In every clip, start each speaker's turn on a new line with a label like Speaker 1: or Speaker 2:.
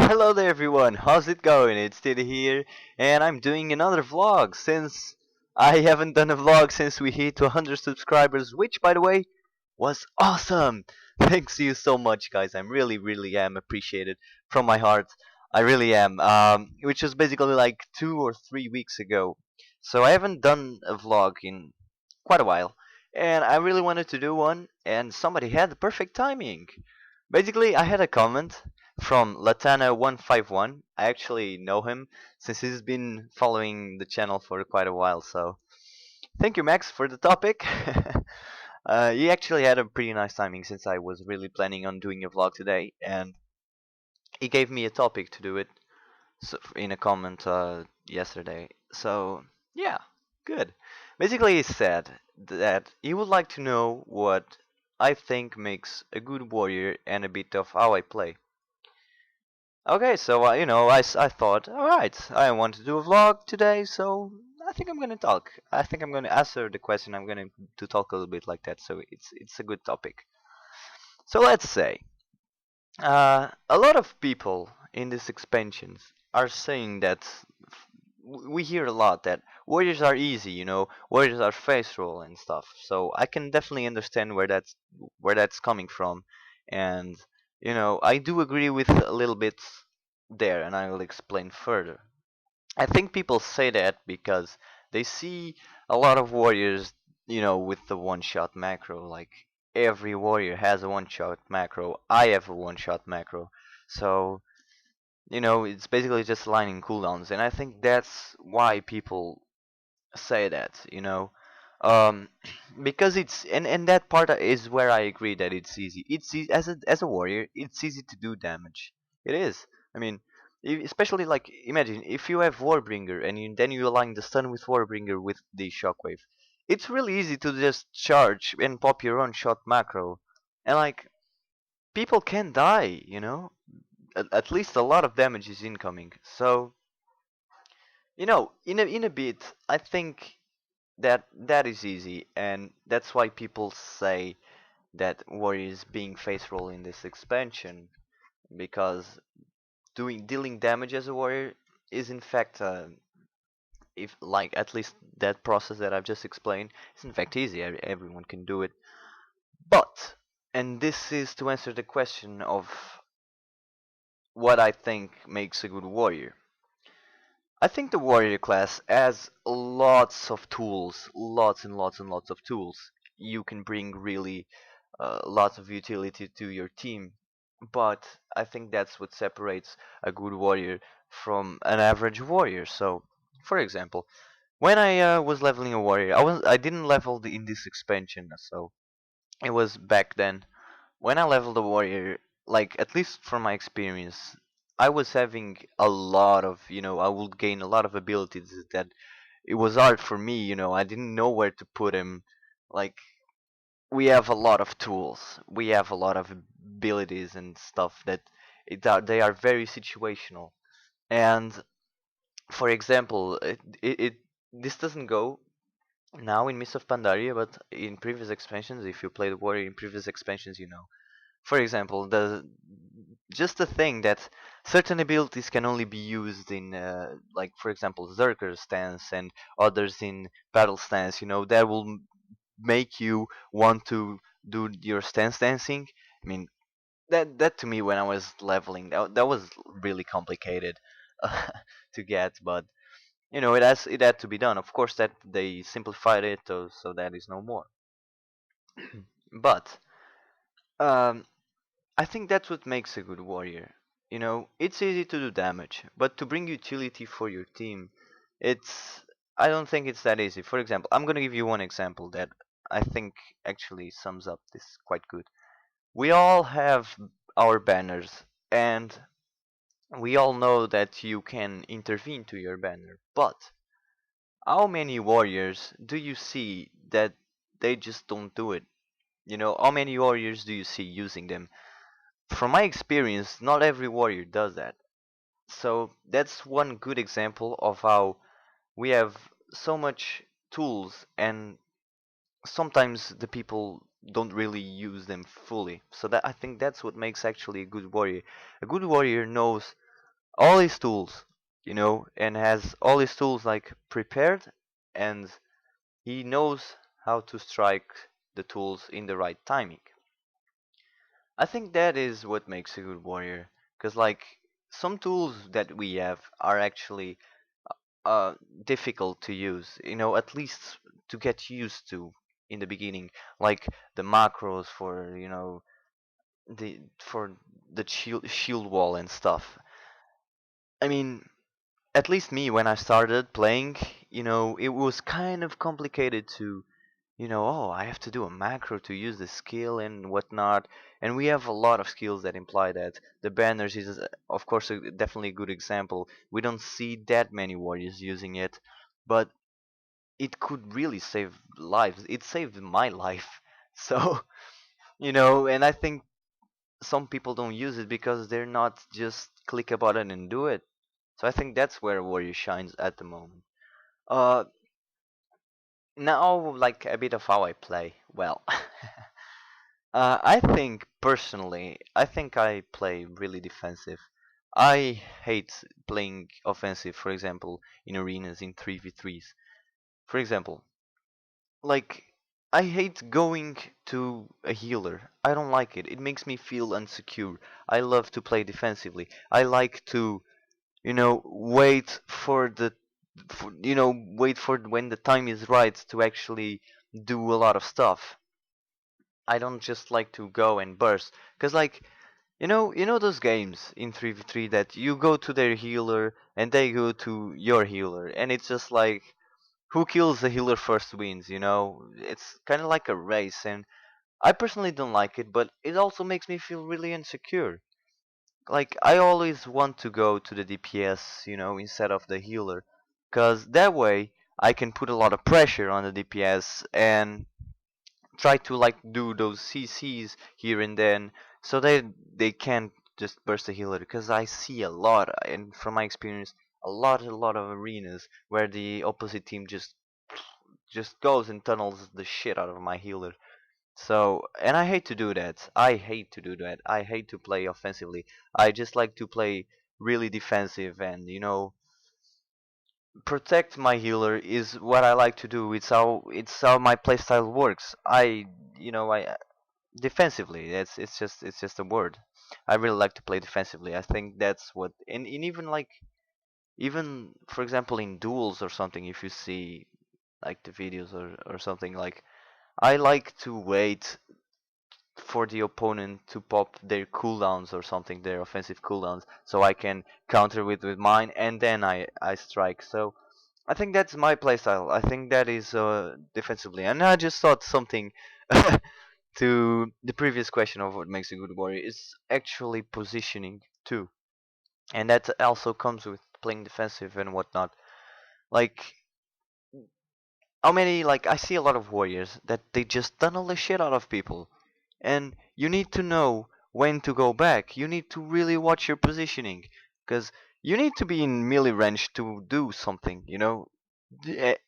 Speaker 1: Hello there everyone, how's it going? It's Diddy here, and I'm doing another vlog since I haven't done a vlog since we hit 200 subscribers, which by the way was awesome! Thanks to you so much guys, I'm really am appreciated from my heart. I really am, which was basically like 2 or 3 weeks ago. So I haven't done a vlog in quite a while, and I really wanted to do one, and somebody had the perfect timing. Basically, I had a comment from Latana151. I actually know him since he's been following the channel for quite a while. So thank you, Max, for the topic. He actually had a pretty nice timing since I was really planning on doing a vlog today, and he gave me a topic to do it in a comment yesterday. So yeah, good. Basically, he said that he would like to know what I think makes a good warrior and a bit of how I play. Okay, so I thought, all right, I want to do a vlog today, so I think I'm gonna talk. I think I'm gonna answer the question. I'm gonna to talk a little bit like that, so it's a good topic. So let's say, a lot of people in these expansions are saying that we hear a lot that warriors are easy, warriors are face roll and stuff. So I can definitely understand where that's coming from, and I do agree with a little bit there, and I will explain further. I think people say that because they see a lot of warriors, with the one shot macro. Like every warrior has a one shot macro. I have a one shot macro. So it's basically just aligning cooldowns, and I think that's why people say that, um, because and that part is where I agree that it's easy. It's easy, as a warrior, it's easy to do damage. It is. I mean, especially like imagine if you have Warbringer and then you align the stun with Warbringer with the Shockwave. It's really easy to just charge and pop your own shot macro, and like people can die. At least a lot of damage is incoming. So in a bit, I think that is easy, and that's why people say that warrior is being face roll in this expansion, because doing dealing damage as a warrior is in fact if like at least that process that I've just explained is in fact easy. Everyone can do it. But and this is to answer the question of what I think makes a good warrior. I think the warrior class has lots of tools, lots and lots and lots of tools. You can bring really lots of utility to your team, but I think that's what separates a good warrior from an average warrior. So, for example, when I was leveling a warrior, I didn't level in this expansion, so it was back then. When I leveled a warrior, like at least from my experience, I was having a lot of, I would gain a lot of abilities that it was hard for me, I didn't know where to put him. Like we have a lot of tools, we have a lot of abilities and stuff that they are very situational. And for example, this doesn't go now in Mists of Pandaria, but in previous expansions, if you played warrior in previous expansions, for example, the just the thing that certain abilities can only be used in, like for example, Zerker stance and others in battle stance. That will make you want to do your stance dancing. I mean, that to me when I was leveling, that was really complicated to get, but it had to be done. Of course, that they simplified it, so that is no more. But um, I think that's what makes a good warrior. It's easy to do damage, but to bring utility for your team, it's I don't think it's that easy. For example, I'm gonna give you one example that I think actually sums up this quite good. We all have our banners, and we all know that you can intervene to your banner, but how many warriors do you see that they just don't do it? How many warriors do you see using them? From my experience, not every warrior does that. So that's one good example of how we have so much tools, and sometimes the people don't really use them fully. So that I think that's what makes actually a good warrior. A good warrior knows. all his tools, and has all his tools like prepared, and he knows how to strike the tools in the right timing. I think that is what makes a good warrior, because like some tools that we have are actually uh difficult to use, at least to get used to in the beginning, like the macros for for the shield wall and stuff. I mean, at least me, when I started playing, it was kind of complicated to, oh, I have to do a macro to use the skill and whatnot. And we have a lot of skills that imply that. The banners is, of course, definitely a good example. We don't see that many warriors using it, but it could really save lives. It saved my life. So, and I think some people don't use it because they're not just click a button and do it. So I think that's where warrior shines at the moment. Uh, Now, like a bit of how I play. Well, I think personally, I think I play really defensive. I hate playing offensive, for example, in arenas in 3v3s. For example, like I hate going to a healer. I don't like it. It makes me feel insecure. I love to play defensively. I like to, wait for wait for when the time is right to actually do a lot of stuff. I don't just like to go and burst, cause like those games in 3v3 that you go to their healer and they go to your healer, and it's just like who kills the healer first wins. It's kind of like a race, and I personally don't like it, but it also makes me feel really insecure. Like I always want to go to the DPS, instead of the healer, cause that way I can put a lot of pressure on the DPS and try to like do those CCs here and then, so they can't just burst the healer. Because I see a lot, and from my experience, a lot of arenas where the opposite team just goes and tunnels the shit out of my healer. So, and I hate to do that. I hate to do that. I hate to play offensively. I just like to play really defensive, and protect my healer is what I like to do. It's how my playstyle works. I defensively. It's just a word. I really like to play defensively. I think that's what, and even like, even for example in duels or something, if you see like the videos or something, like I like to wait for the opponent to pop their cooldowns or something, their offensive cooldowns, so I can counter with mine, and then I strike. So I think that's my playstyle. I think that is defensively. And I just thought something to the previous question of what makes a good warrior is actually positioning too, and that also comes with playing defensive and whatnot. Like how many, like I see a lot of warriors that they just tunnel the shit out of people, and you need to know when to go back. You need to really watch your positioning, because you need to be in melee range to do something.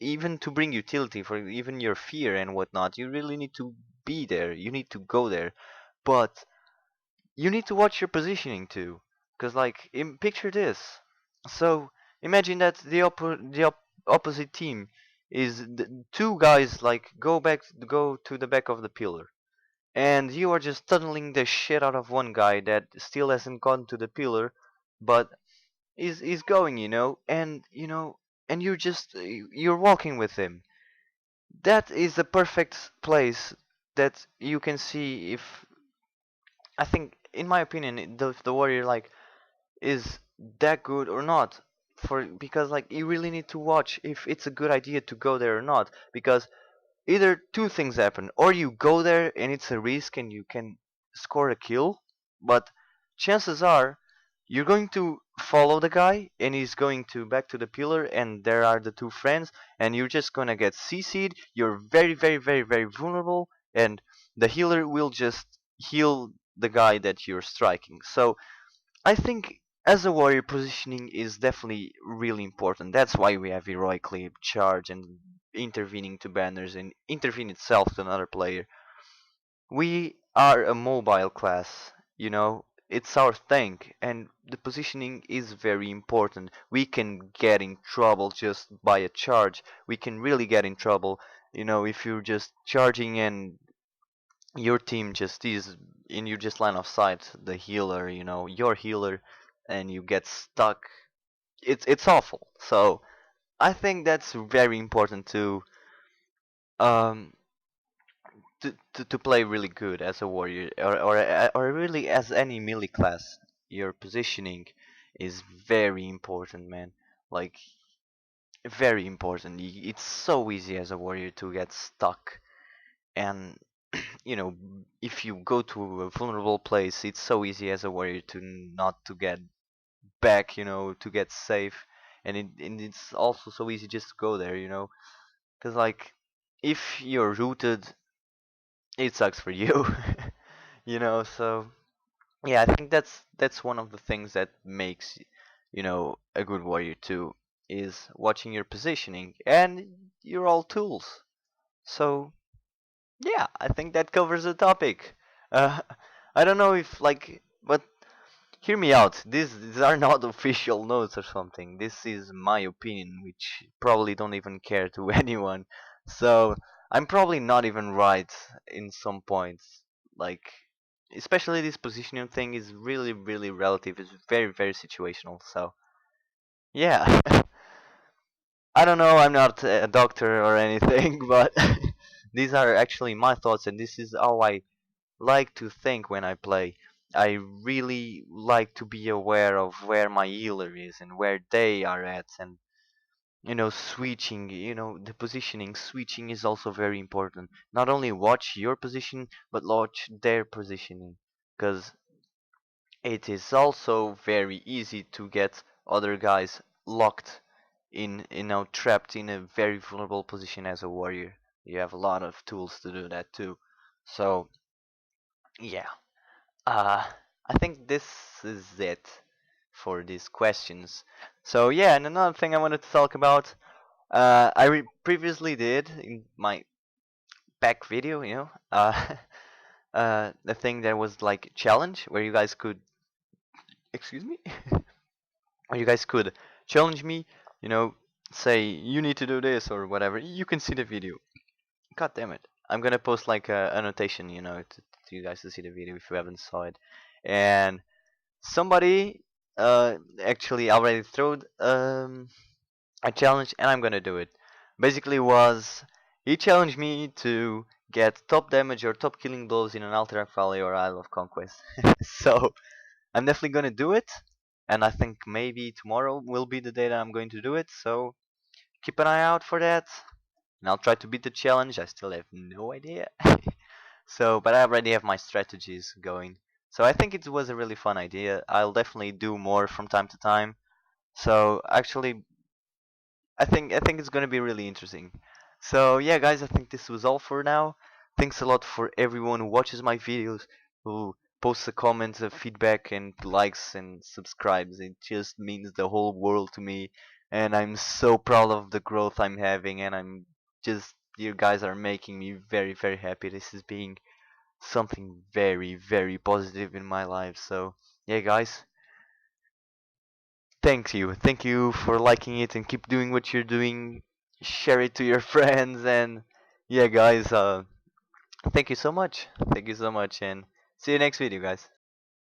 Speaker 1: Even to bring utility for even your fear and whatnot. You really need to be there. You need to go there, but you need to watch your positioning too. Because like, picture this. So imagine that opposite team is two guys like go to the back of the pillar, and you are just tunneling the shit out of one guy that still hasn't gone to the pillar, but is going, and you're walking with him. That is the perfect place that you can see if, I think, in my opinion, the warrior like is that good or not, for because like you really need to watch if it's a good idea to go there or not, because either two things happen: or you go there and it's a risk and you can score a kill, but chances are you're going to follow the guy and he's going to back to the pillar, and there are the two friends, and you're just gonna get CC'd. You're very, very, very, very vulnerable, and the healer will just heal the guy that you're striking. So I think as a warrior, positioning is definitely really important. That's why we have heroically charge and intervening to banners and intervene itself to another player. We are a mobile class, it's our thing, and the positioning is very important. We can get in trouble just by a charge. We can really get in trouble, if you're just charging and your team just is in you just line of sight the healer, your healer, and you get stuck. It's awful. So I think that's very important um to play really good as a warrior, or really as any melee class. Your positioning is very important, man. Like, very important. It's so easy as a warrior to get stuck, and you know if you go to a vulnerable place, it's so easy as a warrior to not to get back, to get safe. And it's also so easy just to go there, because, like, if you're rooted, it sucks for you. So yeah, I think that's one of the things that makes a good warrior too, is watching your positioning, and you're all tools. So yeah, I think that covers the topic. uh, I don't know if, like, but hear me out. These are not official notes or something. This is my opinion, which probably don't even care to anyone. So I'm probably not even right in some points. Like, especially this positioning thing is really, really relative. It's very, very situational. So yeah, I don't know. I'm not a doctor or anything, but these are actually my thoughts, and this is how I like to think when I play. I really like to be aware of where my healer is and where they are at, and switching. The positioning, switching is also very important. Not only watch your position, but watch their positioning, because it is also very easy to get other guys locked in, trapped in a very vulnerable position as a warrior. You have a lot of tools to do that too. So yeah. Uh, I think this is it for these questions. So yeah, and another thing I wanted to talk about, previously did in my back video, the thing that was like challenge where you guys could, excuse me, where you guys could challenge me, you know, say you need to do this or whatever. You can see the video. God damn it! I'm gonna post like a annotation, to you guys to see the video if you haven't saw it, and somebody actually already threw a challenge, and I'm gonna do it. Basically, was he challenged me to get top damage or top killing blows in an Alterac Valley or Isle of Conquest. So I'm definitely gonna do it, and I think maybe tomorrow will be the day that I'm going to do it. So keep an eye out for that, and I'll try to beat the challenge. I still have no idea. So, but I already have my strategies going. So I think it was a really fun idea. I'll definitely do more from time to time. So actually, I think it's gonna be really interesting. So yeah, guys, I think this was all for now. Thanks a lot for everyone who watches my videos, who posts a comment, a feedback, and likes and subscribes. It just means the whole world to me, and I'm so proud of the growth I'm having. And I'm just, you guys are making me very, very happy. This is being something very, very positive in my life. So yeah, guys, thank you for liking it, and keep doing what you're doing. Share it to your friends, and yeah, guys, thank you so much. Thank you so much, and see you next video, guys.